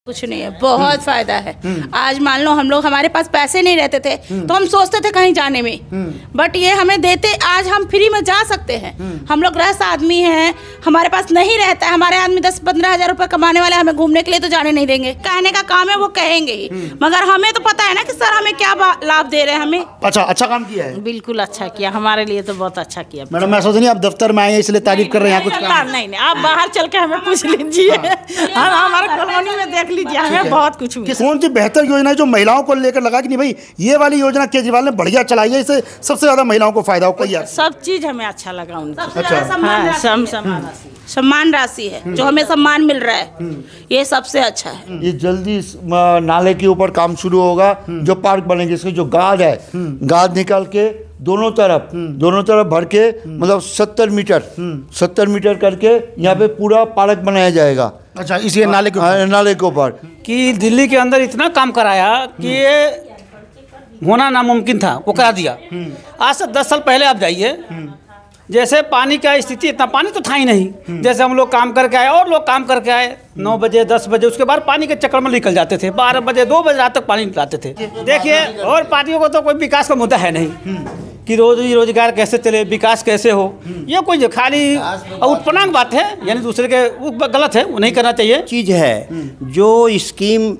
कुछ नहीं है, बहुत फायदा है। आज मान लो हम लोग, हमारे पास पैसे नहीं रहते थे तो हम सोचते थे कहीं जाने में, बट ये हमें देते, आज हम फ्री में जा सकते हैं। हम लोग गृहस्थ आदमी हैं, हमारे पास नहीं रहता है, हमारे आदमी 10-15 हज़ार रुपए कमाने वाले हमें घूमने के लिए तो जाने नहीं देंगे। कहने का काम है, वो कहेंगे ही, मगर हमें तो पता है ना कि सर हमें क्या लाभ दे रहे हैं हमें। अच्छा काम किया है, बिल्कुल अच्छा किया, हमारे लिए तो बहुत अच्छा किया। मैडम मैं सोच नहीं आप दफ्तर में आए हैं इसलिए तारीफ कर रहे हैं, कुछ नहीं, आप बाहर चल के हमें पूछ लीजिए, हमारे कॉलोनी में देख लीजिए, हमें बहुत कुछ मिला। कौन सी बेहतर योजना है जो महिलाओं को लेकर लगा कि नहीं भाई ये वाली योजना केजरीवाल ने बढ़िया चलाई है, इससे सबसे ज्यादा महिलाओं को फायदा होगा? सब चीज हमें अच्छा लगा उनका। सम्मान राशि है जो हमें सम्मान मिल रहा है, ये सबसे अच्छा है। ये जल्दी नाले के ऊपर काम शुरू होगा, जो पार्क बनेंगे, इसके जो गाद है, गाद निकाल के दोनों तरफ भर के, मतलब 70 मीटर करके यहाँ पे पूरा पार्क बनाया जाएगा। अच्छा, इसी नाले के ऊपर कि दिल्ली के अंदर इतना काम कराया कि ये होना नामुमकिन था, वो करा दिया। आज से 10 साल पहले आप जाइए, जैसे पानी का स्थिति, इतना पानी तो था ही नहीं। जैसे हम लोग काम करके आए और लोग काम करके आए 9 बजे 10 बजे, उसके बाद पानी के चक्कर में निकल जाते थे, 12 बजे 2 बजे रात तक पानी निकलाते थे। देखिए, और पार्टियों को तो कोई विकास का मुद्दा है नहीं कि रोजगार कैसे चले, विकास कैसे हो, ये कोई खाली उत्पन्नांग बात है, यानी दूसरे के गलत है, वो नहीं करना चाहिए। चीज़ है जो स्कीम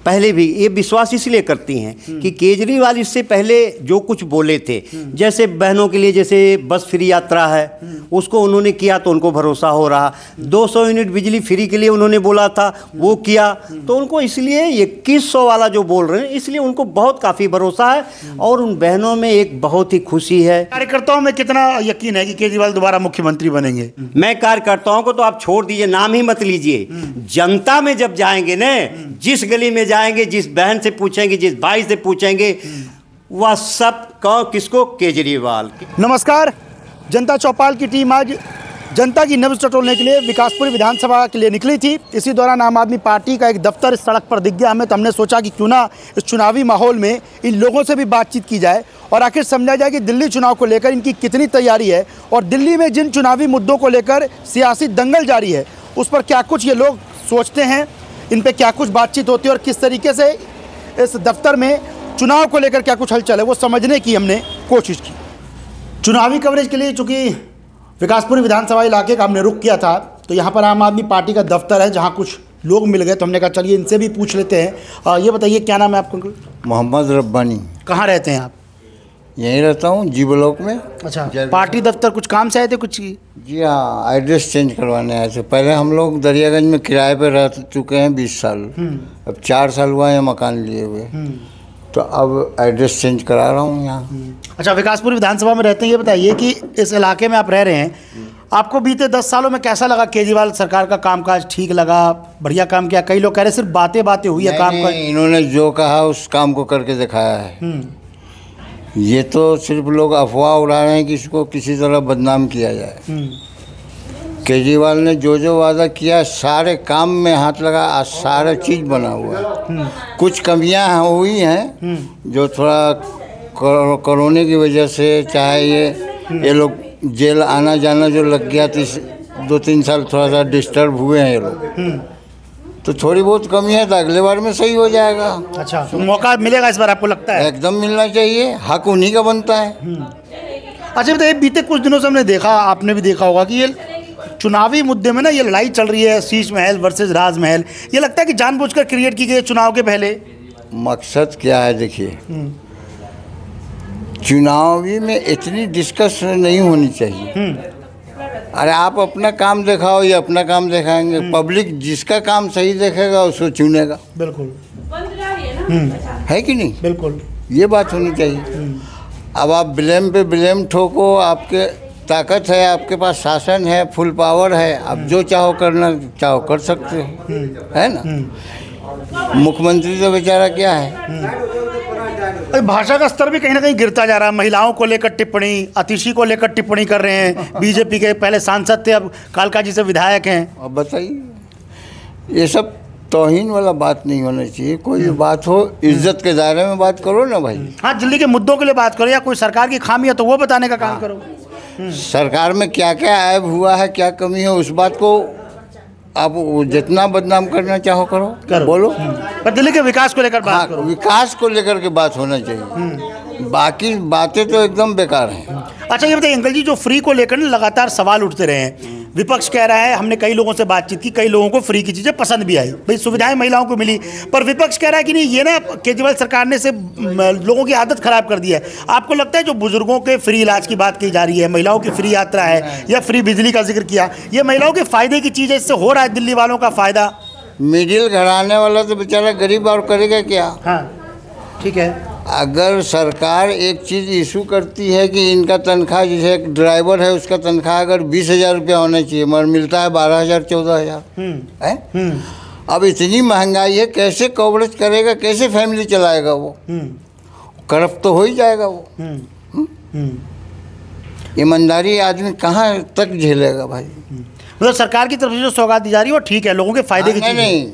पहले भी ये विश्वास इसलिए करती हैं कि केजरीवाल इससे पहले जो कुछ बोले थे, जैसे बहनों के लिए जैसे बस फ्री यात्रा है, उसको उन्होंने किया तो उनको भरोसा हो रहा। 200 यूनिट बिजली फ्री के लिए उन्होंने बोला था, वो किया, तो उनको इसलिए 2100 वाला जो बोल रहे हैं, इसलिए उनको बहुत काफ़ी भरोसा है और उन बहनों में एक बहुत ही खुशी है। कार्यकर्ताओं में कितना यकीन है कि केजरीवाल दोबारा मुख्यमंत्री बनेंगे? मैं कार्यकर्ताओं को तो आप छोड़ दीजिए, नाम ही मत लीजिए, जनता में जब जाएंगे न, जिस गली में जाएंगे, जिस बहन से पूछेंगे, जिस भाई से पूछेंगे, वह सब कहो किसको? केजरीवाल। नमस्कार, जनता चौपाल की टीम आज जनता की नब्ज टटोलने के लिए विकासपुर विधानसभा के लिए निकली थी। इसी दौरान आम आदमी पार्टी का एक दफ्तर इस सड़क पर दिख गया हमें, तो हमने सोचा कि क्यों ना इस चुनावी माहौल में इन लोगों से भी बातचीत की जाए और आखिर समझा जाए कि दिल्ली चुनाव को लेकर इनकी कितनी तैयारी है और दिल्ली में जिन चुनावी मुद्दों को लेकर सियासी दंगल जारी है उस पर क्या कुछ ये लोग सोचते हैं, इन पे क्या कुछ बातचीत होती है और किस तरीके से इस दफ्तर में चुनाव को लेकर क्या कुछ हलचल है, वो समझने की हमने कोशिश की। चुनावी कवरेज के लिए चूँकि विकासपुर विधानसभा इलाके का हमने रुख किया था, तो यहाँ पर आम आदमी पार्टी का दफ्तर है जहाँ कुछ लोग मिल गए, तो हमने कहा चलिए इनसे भी पूछ लेते हैं। ये बताइए क्या नाम है आपका? मोहम्मद रब्बानी। कहाँ रहते हैं आप? यहीं रहता हूँ, जी ब्लॉक में। अच्छा, पार्टी दफ्तर कुछ काम से आए थे कुछ? जी हाँ, एड्रेस चेंज करवाने आए थे। पहले हम लोग दरियागंज में किराए पर रह चुके हैं 20 साल, अब 4 साल हुआ है मकान लिए हुए, तो अब एड्रेस चेंज करा रहा हूँ यहाँ। अच्छा, विकासपुर विधानसभा में रहते हैं, ये बताइए कि इस इलाके में आप रह रहे हैं, आपको बीते 10 सालों में कैसा लगा? केजरीवाल सरकार का कामकाज ठीक लगा, बढ़िया काम किया? कई लोग कह रहे सिर्फ बातें हुई है, काम का इन्होंने जो कहा उस काम को करके दिखाया है। ये तो सिर्फ लोग अफवाह उड़ा रहे हैं कि इसको किसी तरह बदनाम किया जाए। केजरीवाल ने जो वादा किया सारे काम में हाथ लगा, आज सारा चीज़ बना हुआ है। कुछ कमियां हुई हैं जो थोड़ा कोरोना की वजह से, चाहे ये लोग जेल आना जाना जो लग गया था 2-3 साल, थोड़ा सा डिस्टर्ब हुए हैं ये लोग, तो थोड़ी बहुत कमी है, तो अगले बार में सही हो जाएगा। अच्छा, तो मौका मिलेगा इस बार आपको लगता है? एकदम मिलना चाहिए, हक उन्हीं का बनता है। अच्छा बताइए, बीते कुछ दिनों से हमने देखा, आपने भी देखा होगा कि ये चुनावी मुद्दे में ना ये लड़ाई चल रही है, शीश महल वर्सेस राजमहल। ये लगता है कि जानबूझकर क्रिएट की गई चुनाव के पहले। मकसद क्या है? देखिए, चुनावी में इतनी डिस्कस नहीं होनी चाहिए। अरे आप अपना काम दिखाओ, ये अपना काम दिखाएंगे, पब्लिक जिसका काम सही देखेगा उसको चुनेगा। बिल्कुल, है कि नहीं? बिल्कुल, ये बात होनी चाहिए। अब आप ब्लेम पे ब्लेम ठोको, आपके ताकत है, आपके पास शासन है, फुल पावर है, आप जो चाहो करना चाहो कर सकते हो, है ना? मुख्यमंत्री तो बेचारा क्या है, भाषा का स्तर भी कहीं ना कहीं गिरता जा रहा है। महिलाओं को लेकर टिप्पणी, अतिशी को लेकर टिप्पणी कर रहे हैं। बीजेपी के पहले सांसद थे, अब कालकाजी से विधायक हैं। अब बताइए, ये सब तौहीन वाला बात नहीं होना चाहिए। कोई भी बात हो इज्जत के दायरे में बात करो ना भाई। हाँ, दिल्ली के मुद्दों के लिए बात करो, या कोई सरकार की खामी है तो वो बताने का काम करो। सरकार में क्या क्या ऐब हुआ है, क्या कमी है, उस बात को आप वो जितना बदनाम करना चाहो करो। बोलो। पर दिल्ली के विकास को लेकर बात करो। विकास को लेकर के बात होना चाहिए, बाकी बातें तो एकदम बेकार हैं। अच्छा ये बताइए अंकल जी, जो फ्री को लेकर ना लगातार सवाल उठते रहे हैं, विपक्ष कह रहा है, हमने कई लोगों से बातचीत की, कई लोगों को फ्री की चीज़ें पसंद भी आई, भाई सुविधाएं महिलाओं को मिली, पर विपक्ष कह रहा है कि नहीं ये ना केजरीवाल सरकार ने से लोगों की आदत खराब कर दी है। आपको लगता है जो बुजुर्गों के फ्री इलाज की बात की जा रही है, महिलाओं की फ्री यात्रा है या फ्री बिजली का जिक्र किया, ये महिलाओं के फायदे की चीज़ है, इससे हो रहा है दिल्ली वालों का फायदा? मिडिल घराने वाला तो बेचारा गरीब और करेगा क्या? हाँ ठीक है। अगर सरकार एक चीज़ इशू करती है कि इनका तनख्वाह, जैसे एक ड्राइवर है उसका तनख्वाह अगर 20,000 रुपया होना चाहिए मगर मिलता है 12,000 14,000 है। अब इतनी महंगाई है, कैसे कवरेज करेगा, कैसे फैमिली चलाएगा वो? करप्ट तो हो ही जाएगा वो। ईमानदारी आदमी कहाँ तक झेलेगा भाई? मतलब सरकार की तरफ से जो सौगात दी जा रही है वो ठीक है, लोगों के फायदे की चीज़ है। नहीं,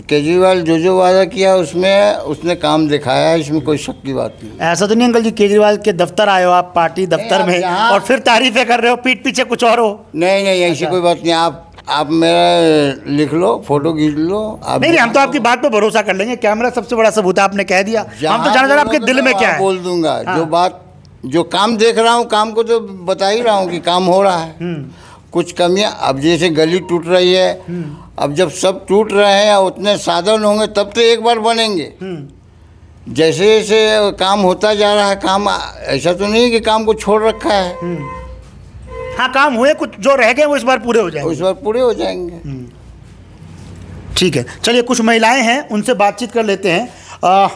केजरीवाल जो वादा किया उसमें उसने काम दिखाया है, इसमें कोई शक की बात नहीं। ऐसा तो नहीं अंकल जी केजरीवाल के दफ्तर आए हो आप, पार्टी दफ्तर में, और फिर तारीफें कर रहे हो, पीठ पीछे कुछ और हो? नहीं ऐसी कोई बात नहीं। आप मेरा लिख लो, फोटो खींच लो। आप नहीं हम तो आपकी बात पे भरोसा कर लेंगे, कैमरा सबसे बड़ा सबूत है, आपने कह दिया, हम तो जाना चाह रहे आपके दिल में क्या है। बोल दूंगा जो काम देख रहा हूँ, काम को तो बता ही रहा हूँ कि काम हो रहा है। कुछ कमियां, अब जैसे गली टूट रही है, अब जब सब टूट रहे हैं उतने साधन होंगे तब तो एक बार बनेंगे। जैसे जैसे काम होता जा रहा है, काम ऐसा तो नहीं कि काम को छोड़ रखा है। हाँ काम हुए, कुछ जो रह गए वो इस बार पूरे हो जाएंगे। इस बार पूरे हो जाएंगे। ठीक है, चलिए कुछ महिलाएं हैं उनसे बातचीत कर लेते हैं।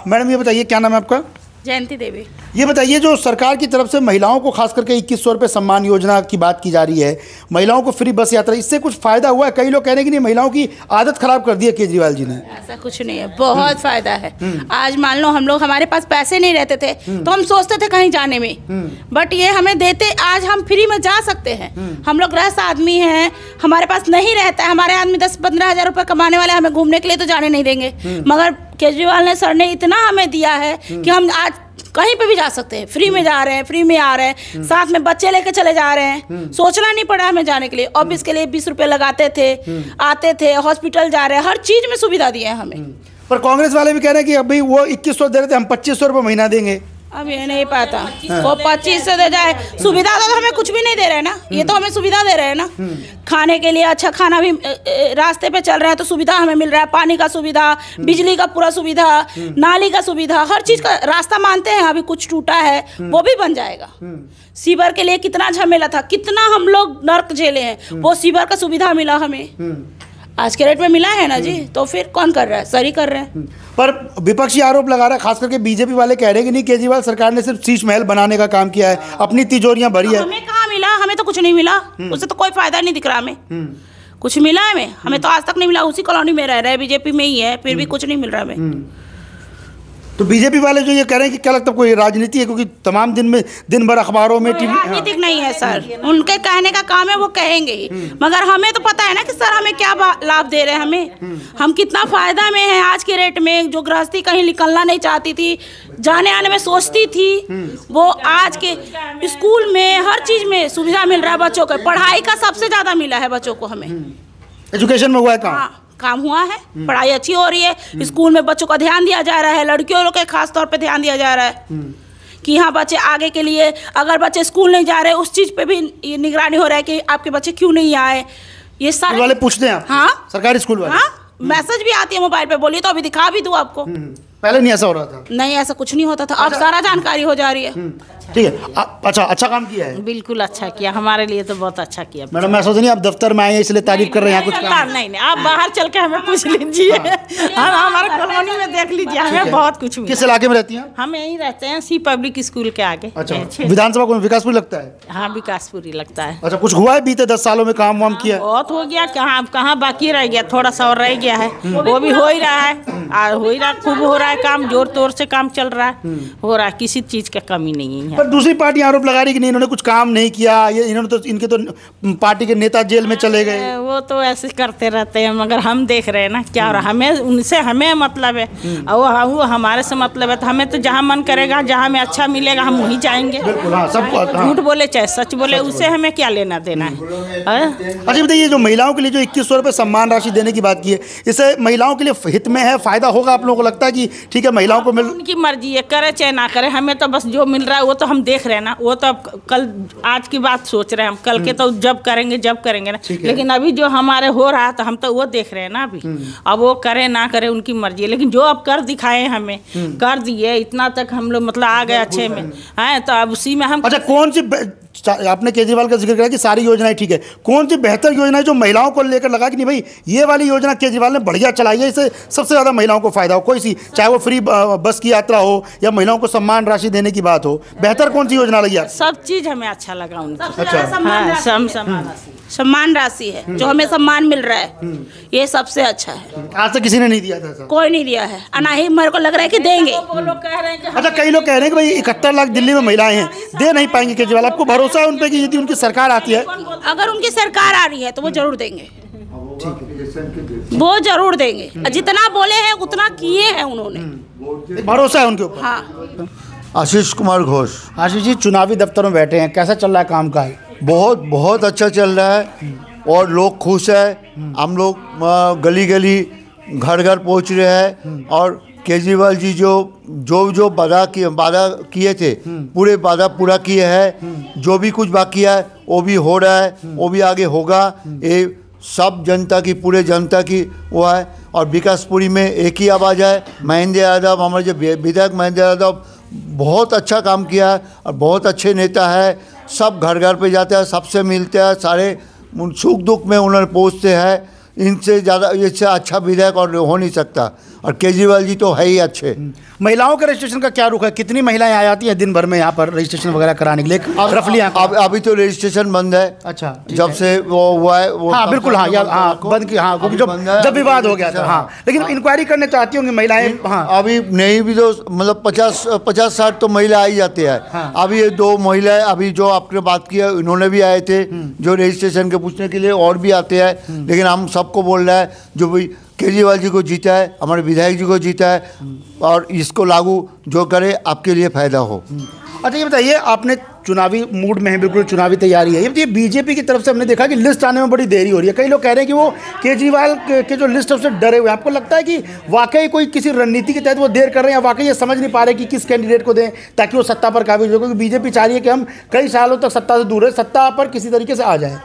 मैडम ये बताइए क्या नाम है आपका? जयंती देवी। ये बताइए जो सरकार की तरफ से महिलाओं को खास करके 2100 रुपये सम्मान योजना की बात की जा रही है, महिलाओं को फ्री बस यात्रा, इससे कुछ फायदा हुआ है? कई लोग कह रहे हैं कि नहीं महिलाओं की आदत खराब कर दी है केजरीवाल जी ने। ऐसा कुछ नहीं है, बहुत फायदा है। आज मान लो हम लोग, हमारे पास पैसे नहीं रहते थे तो हम सोचते थे कहीं जाने में, बट ये हमें देते, आज हम फ्री में जा सकते हैं। हम लोग गृहस्थ आदमी हैं, हमारे पास नहीं रहता है, हमारे आदमी 10-15 हज़ार रुपये कमाने वाले हमें घूमने के लिए तो जाने नहीं देंगे, मगर केजरीवाल ने सर ने इतना हमें दिया है कि हम आज कहीं पे भी जा सकते हैं, फ्री में जा रहे हैं, फ्री में आ रहे हैं, साथ में बच्चे लेके चले जा रहे हैं, सोचना नहीं पड़ा हमें जाने के लिए। ऑफिस के लिए 20 रुपये लगाते थे, आते थे, हॉस्पिटल जा रहे हैं, हर चीज में सुविधा दी है हमें। पर कांग्रेस वाले भी कह रहे हैं कि अभी वो 2100 दे रहे थे, हम 2500 रुपये महीना देंगे। अब ये नहीं पाता वो 2500 दे जाए, सुविधा तो हमें कुछ भी नहीं दे रहे हैं ना, ये तो हमें सुविधा दे रहे हैं ना। खाने के लिए अच्छा खाना भी रास्ते पे चल रहा है तो सुविधा हमें मिल रहा है, पानी का सुविधा, बिजली का पूरा सुविधा, नाली का सुविधा, हर चीज का रास्ता मानते हैं। अभी कुछ टूटा है वो भी बन जाएगा। सीवर के लिए कितना झमेला था, कितना हम लोग नर्क झेले हैं, वो सीवर का सुविधा मिला हमें, आज के रेट में मिला है ना जी। तो फिर कौन कर रहा है? सर ही कर रहे हैं। पर विपक्षी आरोप लगा रहा है, खास करके बीजेपी वाले कह रहे हैं कि नहीं केजरीवाल सरकार ने सिर्फ शीश महल बनाने का काम किया है, अपनी तिजोरियां भरी है। हमें कहाँ मिला? हमें तो कुछ नहीं मिला, उससे तो कोई फायदा नहीं दिख रहा हमें। कुछ मिला है हमें तो आज तक नहीं मिला, उसी कॉलोनी में रह रहे हैं, बीजेपी में ही है, फिर भी कुछ नहीं मिल रहा हमें। तो बीजेपी वाले जो ये कह रहे हैं कि क्या लगता है कोई राजनीति है? क्योंकि तमाम दिन भर अखबारों में टीवी। राजनीतिक नहीं है सर, उनके कहने का काम है, वो कहेंगे ही, मगर हमें तो पता है ना कि सर हमें क्या लाभ दे रहे हैं, हम कितना फायदा में हैं आज के रेट में। जो गृहस्थी कहीं निकलना नहीं चाहती थी, जाने आने में सोचती थी, वो आज के स्कूल में हर चीज में सुविधा मिल रहा है बच्चों को। पढ़ाई का सबसे ज्यादा मिला है बच्चों को, हमें एजुकेशन में हुआ है काम। काम हुआ है, पढ़ाई अच्छी हो रही है, स्कूल में बच्चों का ध्यान दिया जा रहा है, लड़कियों के खास तौर पे ध्यान दिया जा रहा है कि हाँ बच्चे आगे के लिए, अगर बच्चे स्कूल नहीं जा रहे उस चीज पे भी निगरानी हो रहा है कि आपके बच्चे क्यों नहीं आए। ये सारे वाले पूछते हैं। हाँ सरकारी स्कूल वाले। हाँ मैसेज भी आती है मोबाइल पे, बोलिए तो अभी दिखा भी दूँ आपको। पहले नहीं ऐसा हो रहा था? नहीं ऐसा कुछ नहीं होता था, अब सारा जानकारी हो जा रही है। ठीक है, अच्छा काम किया है। बिल्कुल अच्छा किया, हमारे लिए तो बहुत अच्छा किया। मैडम मैं सोच नहीं आप दफ्तर में आए हैं इसलिए तारीफ कर रहे हैं, कुछ काम नहीं, आप बाहर चल के हमें पूछ लीजिए, हम हमारे कॉलोनी में देख लीजिए, हमें बहुत कुछ मिला। किस इलाके में रहती हैं? हम यहीं रहते हैं, सी पब्लिक स्कूल के आगे। अच्छा, विधानसभा को विकासपुरी लगता है? हाँ विकासपुरी लगता है। अच्छा, कुछ हुआ है बीते 10 सालों में काम वाम किया? बहुत हो गया, कहाँ बाकी रह गया, थोड़ा सा और रह गया है, वो भी हो ही रहा है, हो ही रहा, खूब हो रहा रहा है काम, जोर तोर से काम चल रहा है, हो रहा है, किसी चीज़ का कमी नहीं है। पर दूसरी पार्टी आरोप लगा रही कि नहीं, इन्होंने कुछ काम नहीं किया, ये इन्होंने तो, इनके तो पार्टी के नेता जेल में चले गए। वो तो ऐसे करते रहते हैं, मगर हम देख रहे हैं ना क्या हो रहा है। हमें उनसे हमें मतलब है, और वो हमारे से मतलब है, तो हमें तो जहाँ मन करेगा, जहाँ हमें अच्छा मिलेगा हम वहीं जाएंगे। बिल्कुल, हाँ, सबको, हाँ। झूठ बोले चाहे सच बोले, उससे हमें क्या लेना देना है। अच्छा बताइए, जो महिलाओं के लिए जो 2100 रुपये सम्मान राशि देने की बात की है, इससे महिलाओं के लिए हित में है, फायदा होगा? आप लोगों को लगता है कि ठीक है महिलाओं को मिल, उनकी मर्जी है, करे चाहे ना करे, हमें तो बस जो मिल रहा है वो तो हम देख रहे हैं ना। वो तो अब कल आज की बात सोच रहे हैं हम, कल के तो जब करेंगे ना। लेकिन अभी जो हमारे हो रहा है तो हम तो वो देख रहे हैं ना अभी। अब वो करे ना करे उनकी मर्जी है, लेकिन जो अब कर दिखाए हमें, कर दिए, इतना तक हम लोग मतलब आ गए अच्छे में हैं, तो अब उसी में हम। अच्छा, कौन सी, आपने केजरीवाल का जिक्र किया कि सारी योजनाएं ठीक है, कौन सी बेहतर योजना है जो महिलाओं को लेकर लगा कि नहीं भाई ये वाली योजना केजरीवाल ने बढ़िया चलाई है, इससे सबसे ज़्यादा महिलाओं को फायदा हो? कोई सी, चाहे वो फ्री बस की यात्रा हो या महिलाओं को सम्मान राशि देने की बात हो, बेहतर कौन सी योजना लगी? सब चीज़ हमें अच्छा लगा उनका। अच्छा, सम्मान राशि है जो हमें सम्मान मिल रहा है, ये सबसे अच्छा है। आज तक किसी ने नहीं दिया था सर? कोई नहीं दिया है, और ना ही मेरे को लग रहा है कि देंगे। वो लोग कह रहे हैं कि अच्छा, कई लोग कह रहे हैं कि भाई 71 लाख दिल्ली में महिलाएं हैं, दे नहीं पाएंगे केजरीवाल। आपको भरोसा है उन पर कि यदि उनकी सरकार आती है? अगर उनकी सरकार आ रही है तो वो जरूर देंगे, वो जरूर देंगे। जितना बोले हैं उतना किए हैं उन्होंने, भरोसा है उनके ऊपर। हाँ। आशीष कुमार घोष। आशीष जी, चुनावी दफ्तर में बैठे हैं, कैसा चल रहा है काम काज? बहुत बहुत अच्छा चल रहा है और लोग खुश है। हम लोग गली गली घर घर पहुंच रहे हैं और केजरीवाल जी जो वादा किए थे पूरे वादा पूरा किए हैं। जो भी कुछ बाकी है वो भी हो रहा है, वो भी आगे होगा। ये सब जनता की, पूरे जनता की वो है। और विकासपुरी में एक ही आवाज़ है, महेंद्र यादव, हमारे जो विधायक महेंद्र यादव बहुत अच्छा काम किया है और बहुत अच्छे नेता है। सब घर घर पे जाते हैं, सबसे मिलते हैं, सारे सुख दुख में उन्होंने पहुँचते हैं। इनसे ज़्यादा, इससे अच्छा विधायक और हो नहीं सकता। और केजरीवाल जी तो है ही अच्छे। महिलाओं के रजिस्ट्रेशन का क्या रुख है? कितनी महिलाएं आ जाती हैं दिन भर में यहाँ पर रजिस्ट्रेशन वगैरह कराने के लिए? रफली अभी तो रजिस्ट्रेशन बंद है। अच्छा, जब से वो हुआ है वो, हाँ बिल्कुल, हाँ बंद की, हाँ क्योंकि जब विवाद हो गया था। हाँ, लेकिन इंक्वायरी करने चाहती होंगी महिलाएं? हाँ, अभी नहीं भी तो मतलब 50-60 तो महिला आ ही जाते हैं। हाँ। अभी ये 2 महिलाएं अभी जो आपने बात किया इन्होंने भी आए थे जो रजिस्ट्रेशन के पूछने के लिए, और भी आते हैं। लेकिन हम सबको बोल रहे हैं जो भी केजरीवाल जी को जीता है, हमारे विधायक जी को जीता है, और इसको लागू जो करे आपके लिए फ़ायदा हो। अच्छा, ये बताइए, आपने चुनावी मूड में है, बिल्कुल चुनावी तैयारी है, ये बताइए बीजेपी की तरफ से हमने देखा कि लिस्ट आने में बड़ी देरी हो रही है। कई लोग कह रहे हैं कि वो केजरीवाल के जो लिस्ट है उससे डरे हुए। आपको लगता है कि वाकई कोई किसी रणनीति के तहत वो देर कर रहे हैं, या वाकई ये समझ नहीं पा रहे कि किस कैंडिडेट को दें ताकि वो सत्ता पर काबिज हो? क्योंकि बीजेपी चाह रही है कि हम कई सालों तक सत्ता से दूर है, सत्ता पर किसी तरीके से आ जाए।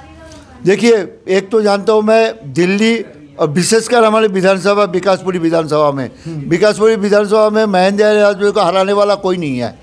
देखिए, एक तो जानता हूँ मैं, दिल्ली और विशेषकर हमारे विधानसभा, विकासपुरी विधानसभा में महेंद्र यादव को हराने वाला कोई नहीं है।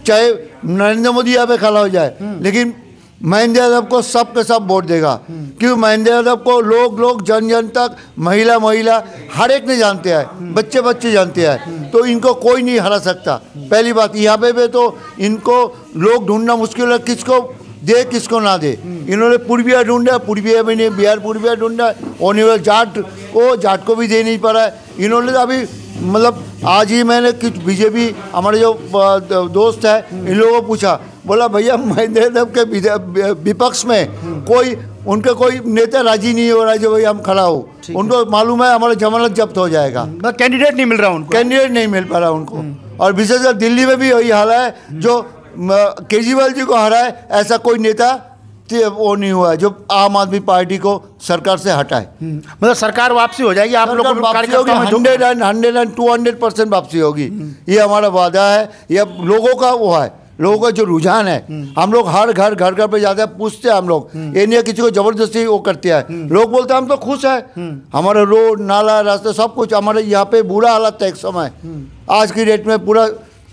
चाहे नरेंद्र मोदी यहाँ पे खड़ा हो जाए, लेकिन महेंद्र यादव को सब के सब वोट देगा। क्योंकि महेंद्र यादव को लोग जन तक, महिला हर एक ने जानते हैं, बच्चे जानते हैं। तो इनको कोई नहीं हरा सकता। पहली बात, यहाँ पे तो इनको लोग ढूंढना मुश्किल है, किसको दे किसको ना दे। इन्होंने पूर्विया ढूंढा, पूर्विया में नहीं, बिहार पूर्विया ढूंढा, होने वाले जाट को भी दे नहीं पा रहा है। इन्होंने अभी मतलब आज ही मैंने कुछ बीजेपी हमारे जो दोस्त है इन लोगों को पूछा, बोला भैया महेंद्र यादव के विपक्ष में उनका कोई नेता राजी नहीं हो रहा है जो भाई हम खड़ा हो। उनको मालूम है हमारा जमानत जब्त हो जाएगा। कैंडिडेट नहीं मिल रहा उनको, कैंडिडेट नहीं मिल पा रहा उनको। और विशेषकर दिल्ली में भी वही हाल है, जो केजरीवाल जी को हराए ऐसा कोई नेता वो नहीं हुआ है जो आम आदमी पार्टी को सरकार से हटाए। मतलब सरकार वापसी हो जाएगी, आप लोगों को 100% वापसी होगी। ये हमारा वादा है, ये लोगों का वो है, लोगों का जो रुझान है। हम लोग हर घर पे जाते हैं, पूछते हैं हम लोग, ये नहीं किसी को जबरदस्ती वो करते हैं। लोग बोलते हैं हम तो खुश है, हमारा रोड नाला रास्ते सब कुछ, हमारे यहाँ पे बुरा हालत था एक समय, आज की डेट में पूरा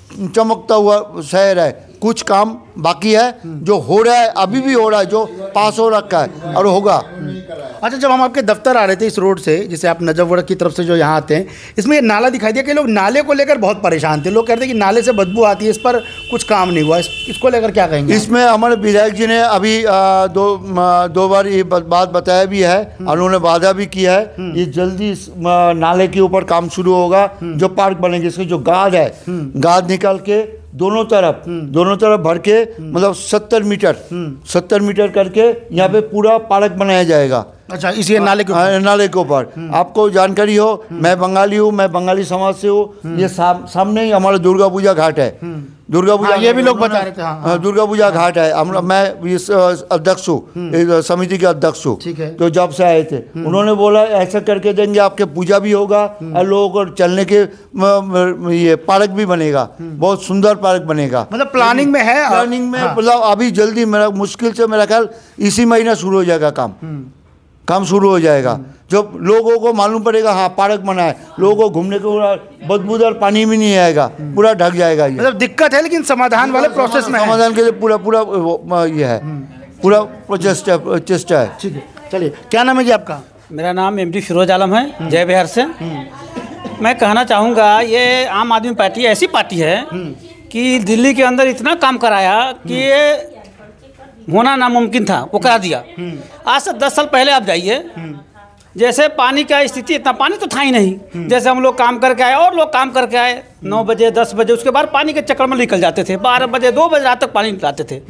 चमकता हुआ शहर है। कुछ काम बाकी है जो हो रहा है, अभी भी हो रहा है, जो पास हो रखा है और होगा। अच्छा, जब हम आपके दफ्तर आ रहे थे इस रोड से, जिसे आप नजफगढ़ की तरफ से जो यहाँ आते हैं, इसमें ये नाला दिखाई दिया कि लोग नाले को लेकर बहुत परेशान थे। लोग कहते हैं कि नाले से बदबू आती है, इस पर कुछ काम नहीं हुआ। इसको लेकर क्या कहेंगे? इसमें हमारे विधायक जी ने अभी दो बार ये बात बताया भी है और उन्होंने वादा भी किया है, ये जल्दी इस नाले के ऊपर काम शुरू होगा। जो पार्क बनेंगे, इसके जो गाद है, गाद निकाल के दोनों तरफ भर के मतलब 70 मीटर करके यहाँ पे पूरा पार्क बनाया जाएगा। अच्छा, इसी नाले के ऊपर आपको जानकारी हो, मैं बंगाली हूँ, मैं बंगाली समाज से हूँ। ये सामने ही हमारा दुर्गा पूजा घाट है। दुर्गा पूजा ये भी लोग बता रहे थे। हाँ। दुर्गा पूजा घाट है। मैं इस अध्यक्ष हूँ, समिति के अध्यक्ष हूँ। तो जब से आए थे उन्होंने बोला ऐसा करके देंगे, आपके पूजा भी होगा और लोगों को चलने के ये पार्क भी बनेगा, बहुत सुंदर पार्क बनेगा। मतलब प्लानिंग में है, प्लानिंग में मतलब अभी जल्दी, मेरा मुश्किल से मेरा ख्याल इसी महीना शुरू हो जाएगा काम शुरू हो जाएगा। जब लोगों को मालूम पड़ेगा हाँ पार्क बना है, लोगों को घूमने को बदबूदार पानी भी नहीं आएगा, पूरा ढक जाएगा। ये मतलब दिक्कत है, लेकिन समाधान वाले प्रोसेस में, समाधान के लिए पूरा ये है, पूरा चेष्टा है। ठीक है, चलिए, क्या नाम है जी आपका? मेरा नाम MD फिरोज आलम है, जय बिहार से। मैं कहना चाहूँगा, ये आम आदमी पार्टी ऐसी पार्टी है कि दिल्ली के अंदर इतना काम कराया कि ये होना नामुमकिन था, वो करा दिया। आज से 10 साल पहले आप जाइए, जैसे पानी का स्थिति, इतना पानी तो था ही नहीं। जैसे हम लोग काम करके आए और लोग काम करके आए 9 बजे 10 बजे, उसके बाद पानी के चक्कर में निकल जाते थे। 12 बजे 2 बजे रात तक पानी लाते थे।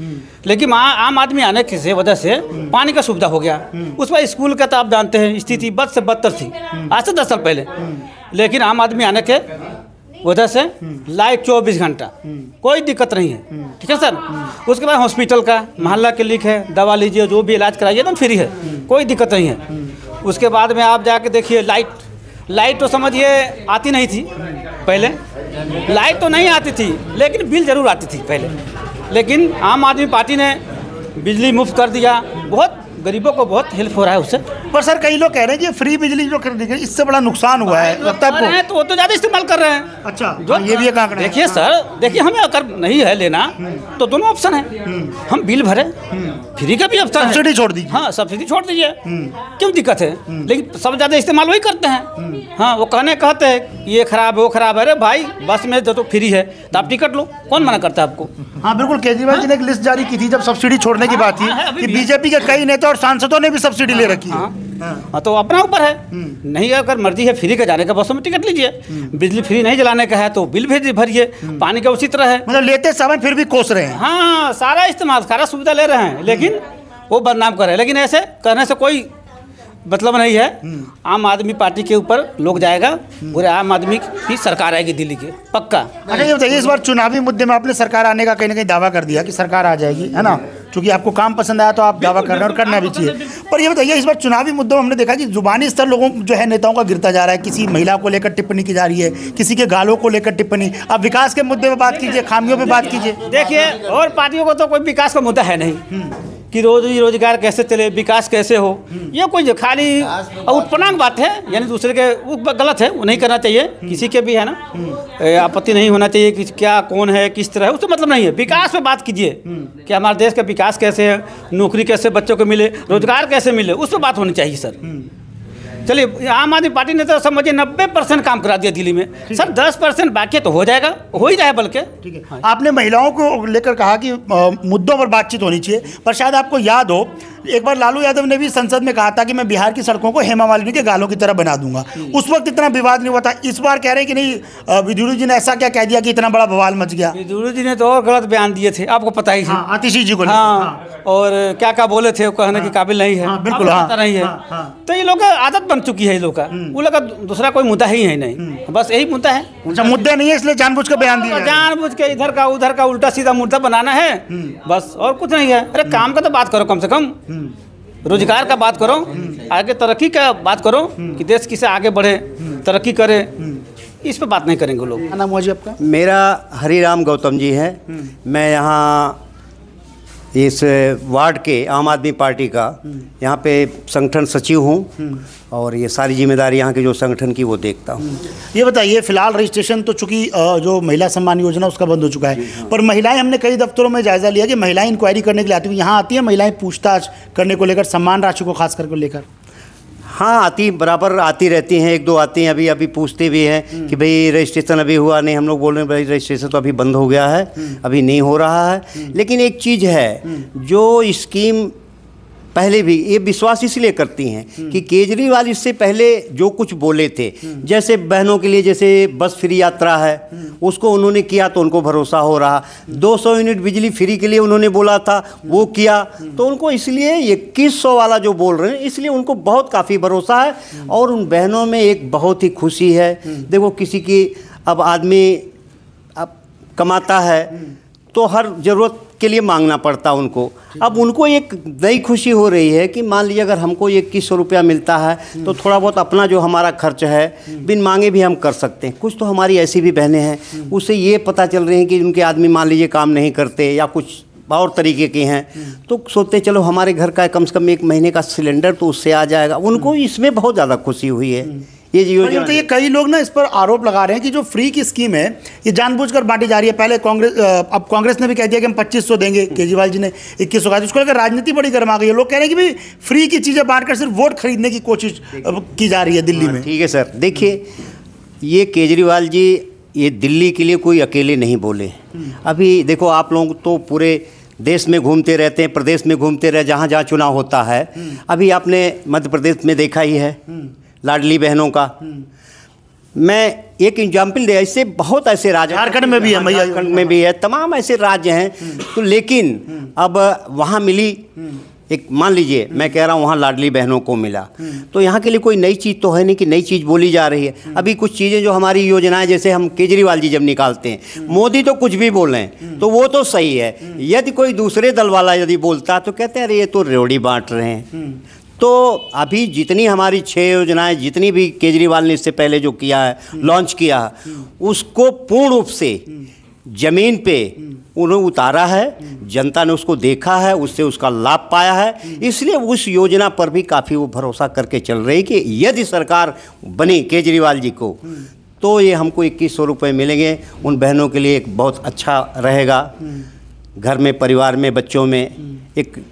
लेकिन आम आदमी आने की वजह से पानी का सुविधा हो गया। उस पर स्कूल का तो आप जानते हैं स्थिति बद से बदतर थी आज से 10 साल पहले। लेकिन आम आदमी आने के वजह से लाइट 24 घंटा, कोई दिक्कत नहीं है। ठीक है सर। उसके बाद हॉस्पिटल का मोहल्ला क्लिनिक है, दवा लीजिए, जो भी इलाज कराइए एकदम फ्री है, कोई दिक्कत नहीं है। उसके बाद में आप जाके देखिए, लाइट तो समझिए आती नहीं थी पहले, लाइट तो नहीं आती थी, लेकिन बिल जरूर आती थी पहले। लेकिन आम आदमी पार्टी ने बिजली मुफ्त कर दिया, बहुत गरीबों को बहुत हेल्प हो रहा है उससे। पर सर कई लोग कह रहे हैं कि फ्री बिजली जो कर दी गई, इससे बड़ा नुकसान हुआ है, लगता है आपको? तो वो तो ज़्यादा इस्तेमाल कर रहे हैं। अच्छा, जो ये भी एक आंकड़ा है। देखिए सर, देखिए हमें अगर नहीं है लेना तो दोनों ऑप्शन है, हम बिल भरे, फ्री का भी ऑप्शन है, सब्सिडी छोड़ दीजिए। हाँ, सब्सिडी छोड़ दीजिए, क्यों दिक्कत है? लेकिन सब ज़्यादा इस्तेमाल वही करते हैं। हाँ, वो कहते हैं ये खराब है, वो खराब है। अरे भाई, बस में तो फ्री है तो आप टिकट लो, कौन मना करता है आपको? हाँ बिल्कुल, केजरीवाल जी ने एक लिस्ट जारी की थी जब सब्सिडी छोड़ने की बात थी कि बीजेपी के कई नेता और सांसदों ने भी सब्सिडी ले रखी है। हाँ, तो अपना ऊपर है। नहीं, अगर मर्जी है फ्री का जाने का, बसों में टिकट लीजिए। बिजली फ्री नहीं जलाने का है तो बिल भी भरिए। पानी का उसी तरह है, मतलब लेते समय फिर भी कोस रहे हैं। हाँ, सारा इस्तेमाल, सारा सुविधा ले रहे हैं, लेकिन वो बदनाम कर रहे हैं। लेकिन ऐसे करने से कोई मतलब नहीं है। आम आदमी पार्टी के ऊपर लोग जाएगा, पूरे आम आदमी की सरकार आएगी दिल्ली के, पक्का। अच्छा, ये बताइए, इस बार चुनावी मुद्दे में आपने सरकार आने का कहीं ना कहीं दावा कर दिया कि सरकार आ जाएगी, है ना? क्योंकि आपको काम पसंद आया तो आप दावा कर रहे हैं और करना भी चाहिए। पर ये बताइए, इस बार चुनावी मुद्दों में हमने देखा कि जुबानी स्तर लोगों जो है नेताओं का गिरता जा रहा है। किसी महिला को लेकर टिप्पणी की जा रही है, किसी के गालों को लेकर टिप्पणी। आप विकास के मुद्दे पर बात कीजिए, खामियों पर बात कीजिए। देखिए, और पार्टियों को तो कोई विकास का मुद्दा है नहीं कि रोजगार कैसे चले, विकास कैसे हो। ये कोई खाली उत्पन्नांग बात है, यानी दूसरे के वो गलत है, वो नहीं करना चाहिए। किसी के भी है ना, आपत्ति नहीं होना चाहिए कि क्या कौन है किस तरह है, उससे मतलब नहीं है। विकास पे बात कीजिए कि हमारे देश का विकास कैसे है, नौकरी कैसे बच्चों को मिले, रोजगार कैसे मिले, उस पर बात होनी चाहिए सर। चलिए, आम आदमी पार्टी ने तो समझिए 90% काम करा दिया दिल्ली में। सर 10% बाकी तो हो जाएगा, हो ही रहा है बल्कि। ठीक है, आपने महिलाओं को लेकर कहा कि मुद्दों पर बातचीत होनी चाहिए, पर शायद आपको याद हो एक बार लालू यादव ने भी संसद में कहा था कि मैं बिहार की सड़कों को हेमा मालिनी के गालों की तरह बना दूंगा। उस वक्त इतना विवाद नहीं हुआ था। इस बार कह रहे हैं कि नहीं, विदुरू जी ने ऐसा क्या कह दिया कि इतना बड़ा बवाल मच गया? विदुरू जी ने तो और गलत बयान दिए थे, आपको पता ही है। हाँ, आतिशी जी को। हाँ, और क्या क्या बोले थे, वो कहने के काबिल नहीं है। बिल्कुल, पता नहीं है। तो ये लोग का आदत बन चुकी है, ये लोग का, वो लोग का दूसरा कोई मुद्दा ही है नहीं, बस यही मुद्दा है। अच्छा, मुद्दे नहीं है इसलिए जानबूझ के बयान दिया, जानबूझ के इधर का उधर का उल्टा सीधा मुद्दा बनाना है, बस, और कुछ नहीं है। अरे काम का तो बात करो, कम से कम रोजगार का बात करो, आगे तरक्की का बात करो कि देश किसे आगे बढ़े, तरक्की करे, इस पे बात नहीं करेंगे लोग। क्या नाम हुआ जी आपका? मेरा हरिराम गौतम जी है। मैं यहाँ इस वार्ड के आम आदमी पार्टी का यहाँ पे संगठन सचिव हूँ और ये सारी जिम्मेदारी यहाँ के जो संगठन की वो देखता हूँ। ये बताइए, फिलहाल रजिस्ट्रेशन तो चूंकि जो महिला सम्मान योजना उसका बंद हो चुका है, पर महिलाएं, हमने कई दफ्तरों में जायजा लिया कि महिलाएं इंक्वायरी करने के लिए आती हुई यहाँ आती हैं, महिलाएं पूछताछ करने को लेकर, सम्मान राशि को खास करके लेकर। हाँ, आती बराबर आती रहती हैं, एक दो आती हैं, अभी पूछते भी हैं कि भाई रजिस्ट्रेशन अभी हुआ नहीं। हम लोग बोल रहे हैं भाई रजिस्ट्रेशन तो अभी बंद हो गया है, अभी नहीं हो रहा है। लेकिन एक चीज़ है, जो स्कीम पहले भी ये विश्वास इसलिए करती हैं कि केजरीवाल इससे पहले जो कुछ बोले थे, जैसे बहनों के लिए जैसे बस फ्री यात्रा है, उसको उन्होंने किया तो उनको भरोसा हो रहा। 200 यूनिट बिजली फ्री के लिए उन्होंने बोला था, वो किया, तो उनको इसलिए 2100 वाला जो बोल रहे हैं इसलिए उनको बहुत काफ़ी भरोसा है। और उन बहनों में एक बहुत ही खुशी है। देखो, किसी की अब आदमी अब कमाता है तो हर ज़रूरत के लिए मांगना पड़ता उनको। अब उनको एक नई खुशी हो रही है कि मान लीजिए अगर हमको 2100 रुपया मिलता है तो थोड़ा बहुत अपना जो हमारा खर्च है बिन मांगे भी हम कर सकते हैं। कुछ तो हमारी ऐसी भी बहनें हैं, उससे ये पता चल रही हैं कि उनके आदमी मान लीजिए काम नहीं करते या कुछ और तरीके के हैं, तो सोचते चलो हमारे घर का कम से कम 1 महीने का सिलेंडर तो उससे आ जाएगा। उनको इसमें बहुत ज़्यादा खुशी हुई है। ये योजना, तो ये कई लोग ना इस पर आरोप लगा रहे हैं कि जो फ्री की स्कीम है ये जानबूझकर बांटी जा रही है। पहले कांग्रेस, अब कांग्रेस ने भी कह दिया कि हम 2500 देंगे, केजरीवाल जी ने 2100 कहा। उसको लेकर राजनीति बड़ी गर्मा गई है। लोग कह रहे हैं कि भाई फ्री की चीज़ें बांटकर सिर्फ वोट खरीदने की कोशिश की जा रही है दिल्ली में। ठीक है सर, देखिए ये केजरीवाल जी ये दिल्ली के लिए कोई अकेले नहीं बोले। अभी देखो, आप लोग तो पूरे देश में घूमते रहते हैं, प्रदेश में घूमते रहे, जहाँ जहाँ चुनाव होता है। अभी आपने मध्य प्रदेश में देखा ही है लाडली बहनों का। मैं एक एग्जाम्पल दे, ऐसे बहुत ऐसे राज्य, झारखंड में भी है, झारखंड में भी है, तमाम ऐसे राज्य हैं। तो लेकिन अब वहाँ मिली एक, मान लीजिए मैं कह रहा हूँ वहाँ लाडली बहनों को मिला, तो यहाँ के लिए कोई नई चीज़ तो है नहीं कि नई चीज़ बोली जा रही है। अभी कुछ चीज़ें जो हमारी योजनाएं, जैसे हम केजरीवाल जी जब निकालते हैं, मोदी तो कुछ भी बोल रहे हैं तो वो तो सही है। यदि कोई दूसरे दल वाला यदि बोलता तो कहते हैं अरे ये तो रेवड़ी बांट रहे हैं। तो अभी जितनी हमारी 6 योजनाएं, जितनी भी केजरीवाल ने इससे पहले जो किया है, लॉन्च किया है, उसको पूर्ण रूप से ज़मीन पे उन्होंने उतारा है। जनता ने उसको देखा है, उससे उसका लाभ पाया है। इसलिए उस योजना पर भी काफ़ी वो भरोसा करके चल रही कि यदि सरकार बनी केजरीवाल जी को तो ये हमको 2100 रुपये मिलेंगे। उन बहनों के लिए एक बहुत अच्छा रहेगा। घर में, परिवार में, बच्चों में एक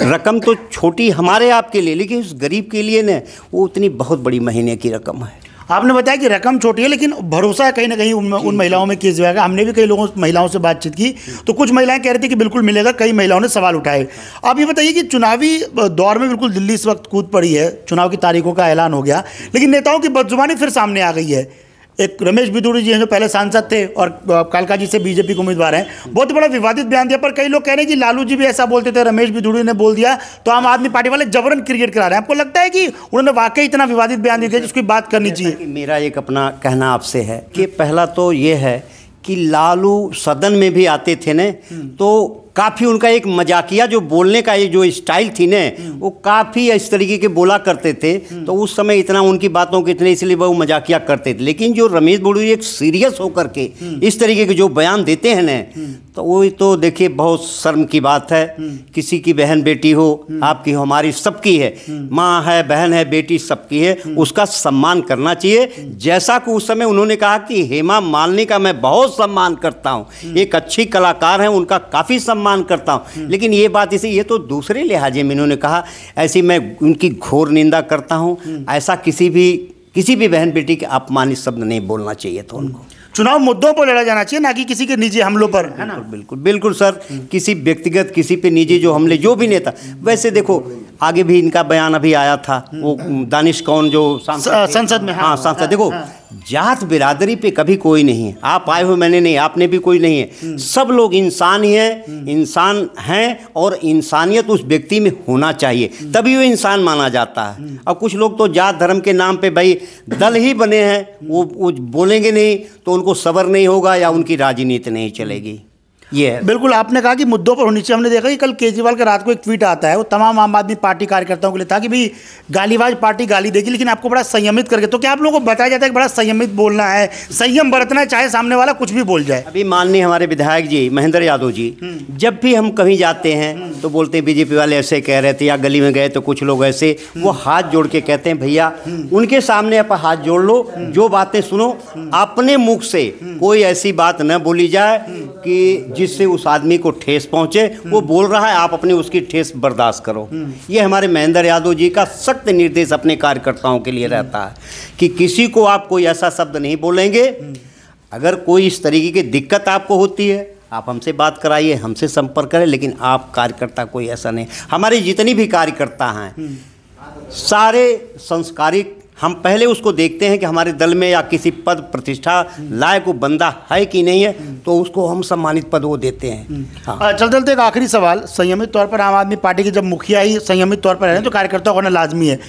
रकम तो छोटी हमारे आपके लिए, लेकिन उस गरीब के लिए ना वो उतनी बहुत बड़ी महीने की रकम है। आपने बताया कि रकम छोटी है, लेकिन भरोसा है कहीं ना कहीं उन महिलाओं में केजरीवाल का। हमने भी कई लोगों महिलाओं से बातचीत की तो कुछ महिलाएं कह रही थी कि बिल्कुल मिलेगा, कई महिलाओं ने सवाल उठाए। आप ये बताइए कि चुनावी दौर में बिल्कुल दिल्ली इस वक्त कूद पड़ी है, चुनाव की तारीखों का ऐलान हो गया, लेकिन नेताओं की बदजुबानी फिर सामने आ गई है। एक रमेश बिधूड़ी जी हैं जो पहले सांसद थे और कालका जी से बीजेपी के उम्मीदवार हैं, बहुत बड़ा विवादित बयान दिया। पर कई लोग कह रहे हैं कि लालू जी भी ऐसा बोलते थे, रमेश बिधूड़ी ने बोल दिया तो आम आदमी पार्टी वाले जबरन क्रिएट करा रहे हैं। आपको लगता है कि उन्होंने वाकई इतना विवादित बयान दिया जिसकी बात करनी चाहिए? मेरा एक अपना कहना आपसे है कि पहला तो ये है कि लालू सदन में भी आते थे न, तो काफ़ी उनका एक मजाकिया जो बोलने का जो स्टाइल थी न, वो काफ़ी इस तरीके के बोला करते थे। तो उस समय इतना उनकी बातों के इतने, इसलिए वो मजाकिया करते थे। लेकिन जो रमेश बिधूड़ी एक सीरियस होकर के इस तरीके के जो बयान देते हैं न, तो वो तो देखिए बहुत शर्म की बात है। किसी की बहन बेटी हो, आपकी हो, हमारी, सबकी है, माँ है, बहन है, बेटी सबकी है, उसका सम्मान करना चाहिए। जैसा कि उस समय उन्होंने कहा कि हेमा मालिनी का मैं बहुत सम्मान करता हूँ, एक अच्छी कलाकार हैं, उनका काफ़ी सम्मान करता हूँ। लेकिन ये बात इसे, ये तो दूसरे लिहाजे में इन्होंने कहा, ऐसी मैं उनकी घोर निंदा करता हूँ। ऐसा किसी भी बहन बेटी के अपमानित शब्द नहीं बोलना चाहिए था उनको। चुनाव मुद्दों पर लड़ा जाना चाहिए, ना कि किसी के निजी हमलों पर, है ना? बिल्कुल बिल्कुल सर, किसी व्यक्तिगत, किसी पे निजी जो हमले, जो भी नेता। वैसे देखो आगे भी इनका बयान अभी आया था, वो दानिश कौन जो संसद में, हाँ सांसद। देखो जात बिरादरी पे कभी कोई नहीं है, आप आए हो मैंने नहीं, आपने भी कोई नहीं है, सब लोग इंसान ही हैं, इंसान हैं। और इंसानियत उस व्यक्ति में होना चाहिए, तभी वो इंसान माना जाता है। और कुछ लोग तो जात धर्म के नाम पे भाई दल ही बने हैं, वो बोलेंगे नहीं तो उनको सब्र नहीं होगा या उनकी राजनीति नहीं चलेगी। ये है। बिल्कुल, आपने कहा कि मुद्दों पर होनी चाहिए। हमने देखा कि कल केजरीवाल का रात को एक ट्वीट आता है, वो तमाम आम आदमी पार्टी कार्यकर्ताओं के लिए था कि भाई गालीबाज पार्टी गाली देगी, लेकिन आपको बड़ा संयमित करके, तो क्या आप लोगों को बताया जाता है कि बड़ा संयमित बोलना है, संयम बरतना है, चाहे सामने वाला कुछ भी बोल जाए? अभी माननीय हमारे विधायक जी महेंद्र यादव जी जब भी हम कहीं जाते हैं तो बोलते हैं बीजेपी वाले ऐसे कह रहे थे, या गली में गए तो कुछ लोग ऐसे, वो हाथ जोड़ के कहते हैं भैया उनके सामने आप हाथ जोड़ लो, जो बातें सुनो, अपने मुख से कोई ऐसी बात न बोली जाए कि जिससे उस आदमी को ठेस पहुंचे। वो बोल रहा है, आप अपनी उसकी ठेस बर्दाश्त करो। ये हमारे महेंद्र यादव जी का सख्त निर्देश अपने कार्यकर्ताओं के लिए रहता है कि किसी को आप कोई ऐसा शब्द नहीं बोलेंगे। अगर कोई इस तरीके की दिक्कत आपको होती है, आप हमसे बात कराइए, हमसे संपर्क करें, लेकिन आप कार्यकर्ता कोई ऐसा नहीं। हमारे जितनी भी कार्यकर्ता हैं सारे संस्कारिक, हम पहले उसको देखते हैं कि हमारे दल में या किसी पद प्रतिष्ठा लायक वो बंदा है कि नहीं है, तो उसको हम सम्मानित पद वो देते हैं। हाँ। चलते चलते एक आखिरी सवाल, संयमित तौर पर आम आदमी पार्टी के जब मुखिया ही संयमित तौर पर रहे हैं तो कार्यकर्ता होना लाजमी है।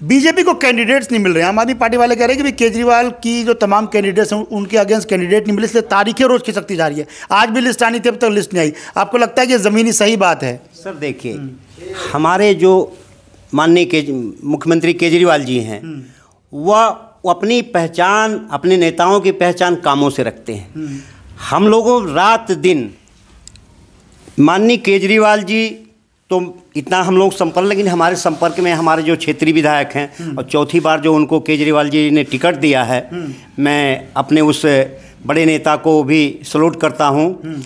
बीजेपी को कैंडिडेट्स नहीं मिल रहे हैं। आम आदमी पार्टी वाले कह रहे हैं कि भाई केजरीवाल की जो तमाम कैंडिडेट्स हैं उनके अगेंस्ट कैंडिडेट नहीं मिले, इसलिए तारीखें रोज खिसकती जा रही है। आज भी लिस्ट आनी थी, अब तक लिस्ट नहीं आई। आपको लगता है कि ज़मीनी सही बात है? सर देखिए, हमारे जो माननीय मुख्यमंत्री केजरीवाल जी हैं, वह अपनी पहचान, अपने नेताओं की पहचान कामों से रखते हैं। हम लोगों रात दिन माननीय केजरीवाल जी तो इतना हम लोग संपर्क, लेकिन हमारे संपर्क में हमारे जो क्षेत्रीय विधायक हैं, और चौथी बार जो उनको केजरीवाल जी ने टिकट दिया है, मैं अपने उस बड़े नेता को भी सलूट करता हूँ।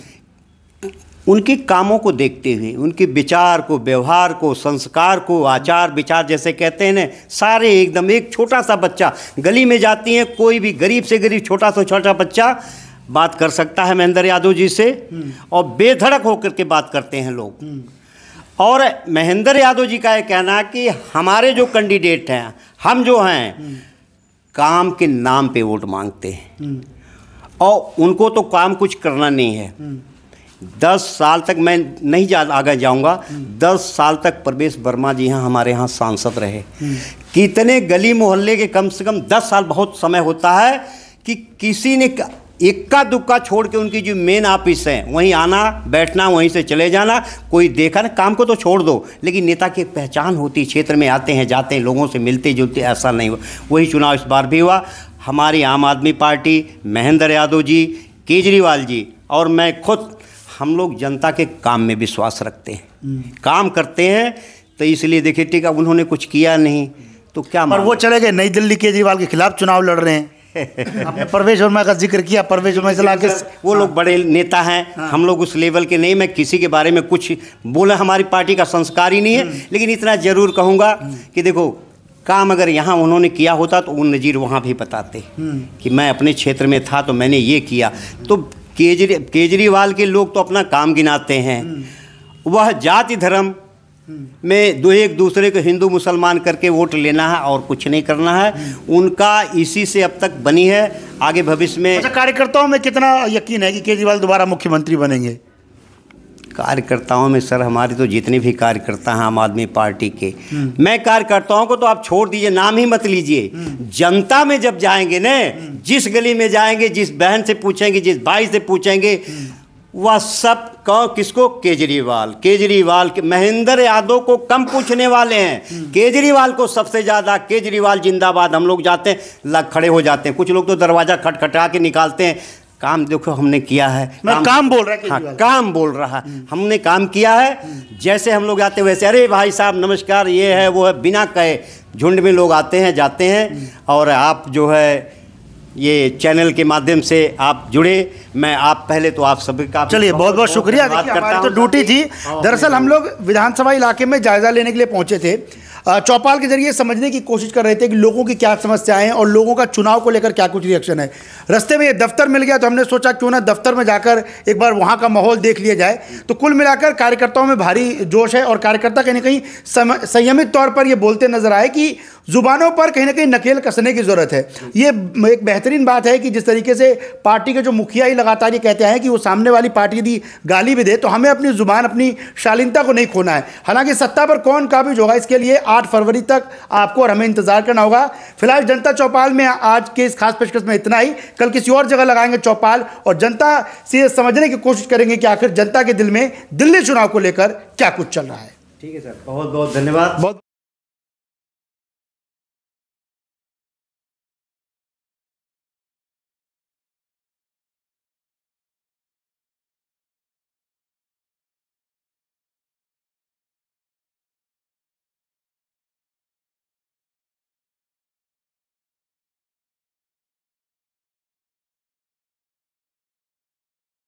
उनके कामों को देखते हुए, उनके विचार को, व्यवहार को, संस्कार को, आचार विचार जैसे कहते हैं ना, सारे एकदम, एक छोटा सा बच्चा गली में जाती है, कोई भी गरीब से गरीब छोटा से छोटा बच्चा बात कर सकता है महेंद्र यादव जी से, और बेधड़क होकर के बात करते हैं लोग। और महेंद्र यादव जी का ये कहना कि हमारे जो कैंडिडेट हैं, हम जो हैं काम के नाम पे वोट मांगते हैं, और उनको तो काम कुछ करना नहीं है। 10 साल तक, मैं नहीं आगे जाऊंगा, 10 साल तक प्रवेश वर्मा जी यहाँ हमारे यहाँ सांसद रहे। कितने गली मोहल्ले के, कम से कम 10 साल बहुत समय होता है कि किसी ने इक्का दुक्का छोड़ के उनकी जो मेन ऑफिस है वहीं आना बैठना, वहीं से चले जाना, कोई देखा ना, काम को तो छोड़ दो, लेकिन नेता की पहचान होती, क्षेत्र में आते हैं जाते हैं, लोगों से मिलते जुलते, ऐसा नहीं हुआ। वही चुनाव इस बार भी हुआ। हमारी आम आदमी पार्टी, महेंद्र यादव जी, केजरीवाल जी और मैं खुद, हम लोग जनता के काम में विश्वास रखते हैं, काम करते हैं। तो इसलिए देखिए, ठीक है, उन्होंने कुछ किया नहीं तो क्या, और वो चले गए नई दिल्ली, केजरीवाल के खिलाफ चुनाव लड़ रहे हैं। आपने परवेश वर्मा का जिक्र किया, परवेश वर्मा से लाके, वो लोग बड़े नेता हैं, हम लोग उस लेवल के नहीं। मैं किसी के बारे में कुछ बोला, हमारी पार्टी का संस्कार ही नहीं है, लेकिन इतना जरूर कहूँगा कि देखो, काम अगर यहाँ उन्होंने किया होता तो वो नज़ीर वहाँ भी बताते कि मैं अपने क्षेत्र में था तो मैंने ये किया। तो केजरीवाल के लोग तो अपना काम गिनाते हैं, वह जाति धर्म में एक दूसरे को हिंदू मुसलमान करके वोट लेना है और कुछ नहीं करना है। उनका इसी से अब तक बनी है, आगे भविष्य में। अच्छा, कार्यकर्ताओं में कितना यकीन है कि केजरीवाल दोबारा मुख्यमंत्री बनेंगे? कार्यकर्ताओं में सर, हमारे तो जितने भी कार्यकर्ता हैं आम आदमी पार्टी के, मैं कार्यकर्ताओं को तो आप छोड़ दीजिए, नाम ही मत लीजिए। जनता में जब जाएंगे न, जिस गली में जाएंगे, जिस बहन से पूछेंगे, जिस भाई से पूछेंगे, वह सब किसको, केजरीवाल के, महेंद्र यादव को कम पूछने वाले हैं, केजरीवाल को सबसे ज़्यादा। केजरीवाल जिंदाबाद, हम लोग जाते हैं खड़े हो जाते हैं, कुछ लोग तो दरवाज़ा खटखटा के निकालते हैं। काम देखो हमने किया है, काम बोल रहा है, हाँ, काम बोल रहा है, हमने काम किया है। जैसे हम लोग आते वैसे, अरे भाई साहब नमस्कार, ये है वो है, बिना कहे झुंड में लोग आते हैं जाते हैं। और आप जो है ये चैनल के माध्यम से आप जुड़े, मैं आप पहले तो आप सभी का चलिए बहुत बहुत शुक्रिया। देखिए, हमारी तो ड्यूटी थी, दरअसल हम लोग विधानसभा इलाके में जायजा लेने के लिए पहुंचे थे। चौपाल के जरिए समझने की कोशिश कर रहे थे कि लोगों की क्या समस्याएं हैं और लोगों का चुनाव को लेकर क्या कुछ रिएक्शन है। रास्ते में ये दफ्तर मिल गया तो हमने सोचा क्यों ना दफ्तर में जाकर एक बार वहाँ का माहौल देख लिया जाए। तो कुल मिलाकर कार्यकर्ताओं में भारी जोश है और कार्यकर्ता कहीं ना कहीं संयमित तौर पर ये बोलते नजर आए कि जुबानों पर कहीं ना कहीं नकेल कसने की ज़रूरत है। ये एक बेहतरीन बात है कि जिस तरीके से पार्टी के जो मुखिया ही लगातार ये कहते हैं कि वो सामने वाली पार्टी यदि गाली भी दे तो हमें अपनी जुबान, अपनी शालीनता को नहीं खोना है। हालांकि सत्ता पर कौन काबिज होगा इसके लिए 8 फरवरी तक आपको और हमें इंतजार करना होगा। फिलहाल जनता चौपाल में आज के इस खास पेशकश में इतना ही। कल किसी और जगह लगाएंगे चौपाल और जनता से समझने की कोशिश करेंगे कि आखिर जनता के दिल में दिल्ली चुनाव को लेकर क्या कुछ चल रहा है। ठीक है सर, बहुत बहुत धन्यवाद। बहुत